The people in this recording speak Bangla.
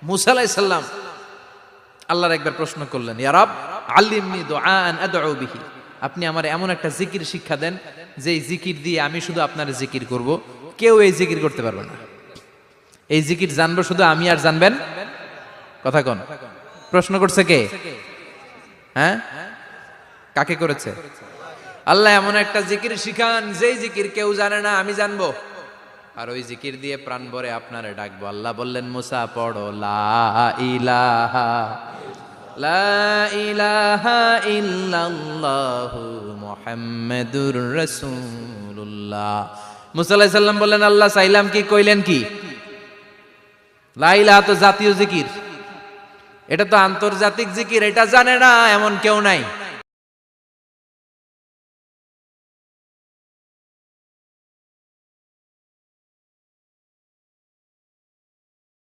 মুসা আলাইহিস সালাম আল্লাহর একবার প্রশ্ন করলেন, ইয়া রব আল্লিমনি দুআআন আদউ বিহি, আপনি আমার এমন একটা জিকির শিক্ষা দেন যেই জিকির দিয়ে আমি শুধু আপনার জিকির করব, কেউ এই জিকির করতে পারবে না। এই জিকির জানবো শুধু আমি, আর জানবেন কথা কোন? প্রশ্ন করছে কে? হ্যাঁ, কাকে করেছে? আল্লাহ এমন একটা জিকির শিখান যেই জিকির কেউ জানে না, আমি জানবো, আর ওই জিকির দিয়ে প্রাণ ভরে আপনারে ডাকবো। আল্লাহ বললেন, মুসা পড়ো লা ইলাহা লা ইলাহা ইল্লাল্লাহু মুহাম্মাদুর রাসূলুল্লাহ। মুসা আলাইহিস সালাম বললেন, আল্লাহ চাইলাম কি, কইলেন কি? লা ইলাহা তো জাতীয় জিকির, এটা তো আন্তর্জাতিক জিকির, এটা জানে না এমন কেউ নাই।